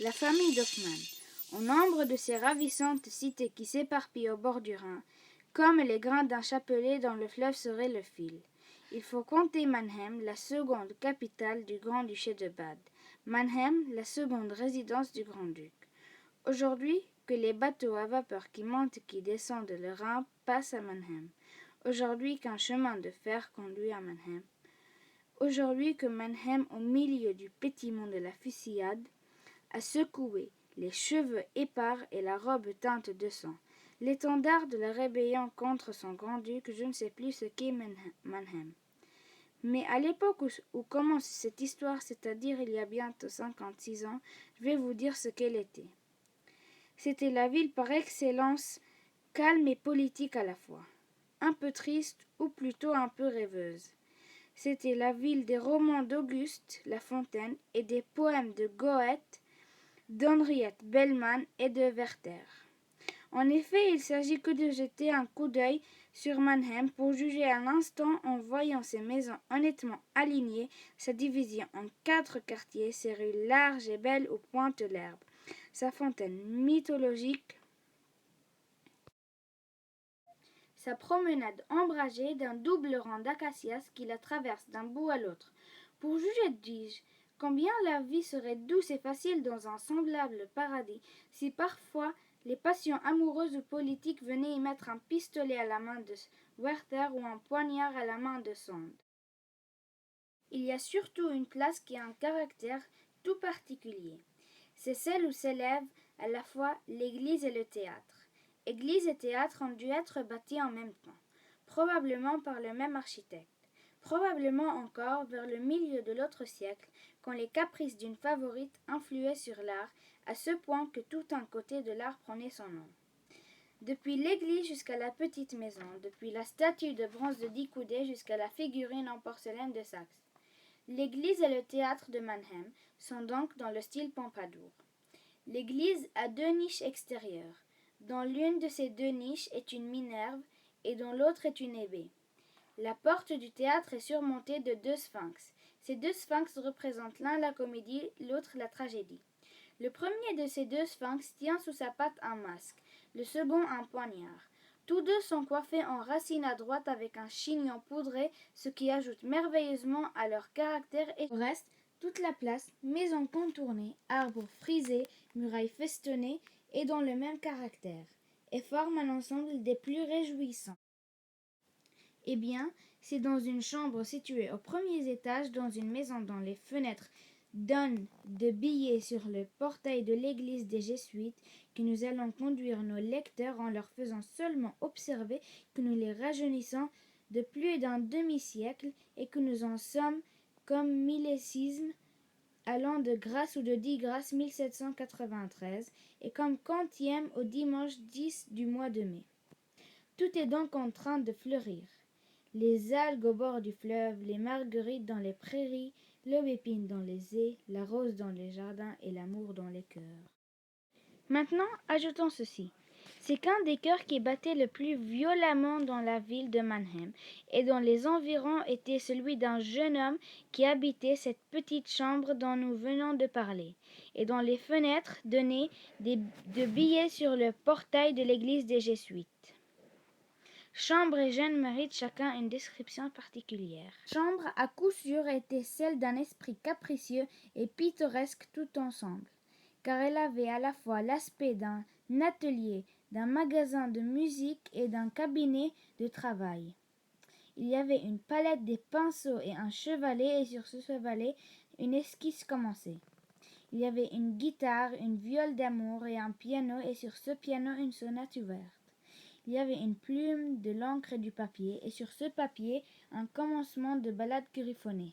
La famille d'Hoffmann. Au nombre de ces ravissantes cités qui s'éparpillent au bord du Rhin, comme les grains d'un chapelet dont le fleuve serait le fil. Il faut compter Mannheim, la seconde capitale du grand-duché de Bade. Mannheim, la seconde résidence du grand-duc. Aujourd'hui, que les bateaux à vapeur qui montent et qui descendent le Rhin passent à Mannheim. Aujourd'hui qu'un chemin de fer conduit à Mannheim. Aujourd'hui que Mannheim, au milieu du pétillement de la fusillade, a secoué, les cheveux épars et la robe teinte de sang. L'étendard de la rébellion contre son grand-duc, je ne sais plus ce qu'est Mannheim. Mais à l'époque où commence cette histoire, c'est-à-dire il y a bientôt 56 ans, je vais vous dire ce qu'elle était. C'était la ville par excellence, calme et politique à la fois, un peu triste ou plutôt un peu rêveuse. C'était la ville des romans d'Auguste La Fontaine et des poèmes de Goethe, d'Henriette Bellman et de Werther. En effet, il s'agit que de jeter un coup d'œil sur Mannheim pour juger un instant en voyant ses maisons honnêtement alignées, sa division en 4 quartiers, ses rues larges et belles où pointe l'herbe, sa fontaine mythologique, sa promenade ombragée d'un double rang d'acacias qui la traverse d'un bout à l'autre. Pour juger, dis-je, combien la vie serait douce et facile dans un semblable paradis si parfois les passions amoureuses ou politiques venaient y mettre un pistolet à la main de Werther ou un poignard à la main de Sand. Il y a surtout une place qui a un caractère tout particulier. C'est celle où s'élèvent à la fois l'église et le théâtre. Église et théâtre ont dû être bâtis en même temps, probablement par le même architecte. Probablement encore vers le milieu de l'autre siècle, quand les caprices d'une favorite influaient sur l'art, à ce point que tout un côté de l'art prenait son nom. Depuis l'église jusqu'à la petite maison, depuis la statue de bronze de 10 coudées jusqu'à la figurine en porcelaine de Saxe. L'église et le théâtre de Mannheim sont donc dans le style Pompadour. L'église a 2 niches extérieures. Dans l'une de ces 2 niches est une Minerve et dans l'autre est une Hébé. La porte du théâtre est surmontée de 2 sphinx. Ces 2 sphinx représentent l'un la comédie, l'autre la tragédie. Le premier de ces 2 sphinx tient sous sa patte un masque, le second un poignard. Tous deux sont coiffés en racine à droite avec un chignon poudré, ce qui ajoute merveilleusement à leur caractère et au reste, toute la place, maisons contournées, arbres frisés, murailles festonnées et dans le même caractère, et forment un ensemble des plus réjouissants. Eh bien, c'est dans une chambre située au premier étage, dans une maison dont les fenêtres donnent de billets sur le portail de l'église des Jésuites, que nous allons conduire nos lecteurs en leur faisant seulement observer que nous les rajeunissons de plus d'un demi-siècle et que nous en sommes comme millésisme allant de grâce ou de 10 grâce 1793 et comme quantième au dimanche 10 du mois de mai. Tout est donc en train de fleurir. Les algues au bord du fleuve, les marguerites dans les prairies, l'aubépine dans les haies, la rose dans les jardins et l'amour dans les cœurs. Maintenant, ajoutons ceci. C'est qu'un des cœurs qui battait le plus violemment dans la ville de Mannheim et dans les environs était celui d'un jeune homme qui habitait cette petite chambre dont nous venons de parler, et dont les fenêtres donnaient de billets sur le portail de l'église des Jésuites. Chambre et jeune méritent chacun une description particulière. Chambre à coup sûr était celle d'un esprit capricieux et pittoresque tout ensemble, car elle avait à la fois l'aspect d'un atelier, d'un magasin de musique et d'un cabinet de travail. Il y avait une palette, des pinceaux et un chevalet, et sur ce chevalet, une esquisse commencée. Il y avait une guitare, une viole d'amour et un piano, et sur ce piano une sonate ouverte. Il y avait une plume, de l'encre et du papier, et sur ce papier un commencement de ballade griffonnée.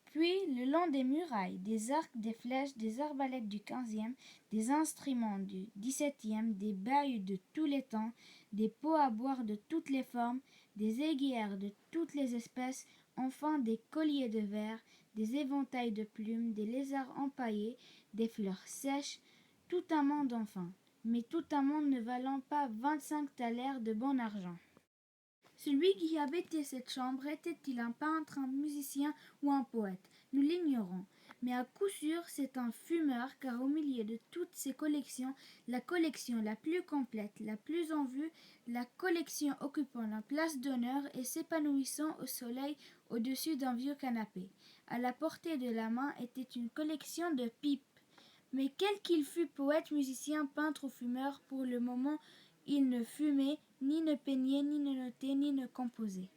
Puis, le long des murailles, des arcs, des flèches, des arbalètes du 15e, des instruments du 17e, des bahuts de tous les temps, des pots à boire de toutes les formes, des aiguières de toutes les espèces, enfin des colliers de verre, des éventails de plumes, des lézards empaillés, des fleurs sèches, tout un monde enfin, mais tout un monde ne valant pas 25 thalers de bon argent. Celui qui habitait cette chambre était-il un peintre, un musicien ou un poète? Nous l'ignorons. mais à coup sûr c'est un fumeur, car au milieu de toutes ses collections, la collection la plus complète, la plus en vue, la collection occupant la place d'honneur et s'épanouissant au soleil au-dessus d'un vieux canapé. À la portée de la main était une collection de pipes. Mais quel qu'il fût poète, musicien, peintre ou fumeur, pour le moment, il ne fumait, ni ne peignait, ni ne notait, ni ne composait.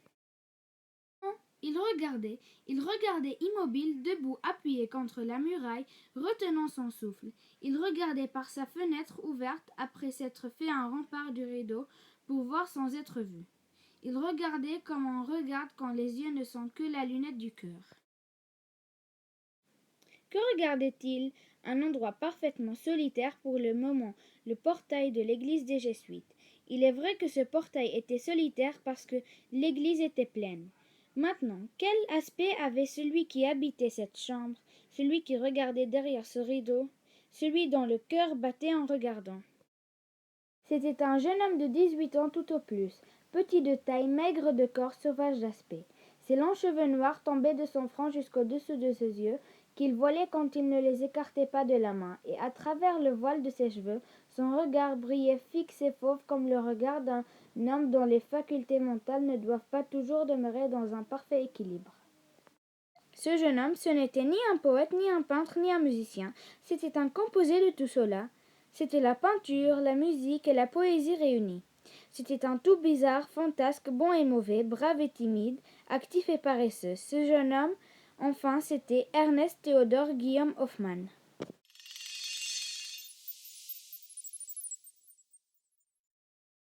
Il regardait immobile, debout, appuyé contre la muraille, retenant son souffle. Il regardait par sa fenêtre ouverte, après s'être fait un rempart du rideau, pour voir sans être vu. Il regardait comme on regarde quand les yeux ne sont que la lunette du cœur. Que regardait-il? Un endroit parfaitement solitaire pour le moment, le portail de l'église des Jésuites. Il est vrai que ce portail était solitaire parce que l'église était pleine. Maintenant, quel aspect avait celui qui habitait cette chambre, celui qui regardait derrière ce rideau, celui dont le cœur battait en regardant? C'était un jeune homme de 18 ans tout au plus, petit de taille, maigre de corps, sauvage d'aspect. Ses longs cheveux noirs tombaient de son front jusqu'au-dessous de ses yeux, qu'il voilait quand il ne les écartait pas de la main, et à travers le voile de ses cheveux, son regard brillait fixe et fauve comme le regard d'un homme dont les facultés mentales ne doivent pas toujours demeurer dans un parfait équilibre. Ce jeune homme, ce n'était ni un poète, ni un peintre, ni un musicien, c'était un composé de tout cela. C'était la peinture, la musique et la poésie réunies. C'était un tout bizarre, fantasque, bon et mauvais, brave et timide, actif et paresseux. Ce jeune homme, enfin, c'était Ernest Théodore Guillaume Hoffmann.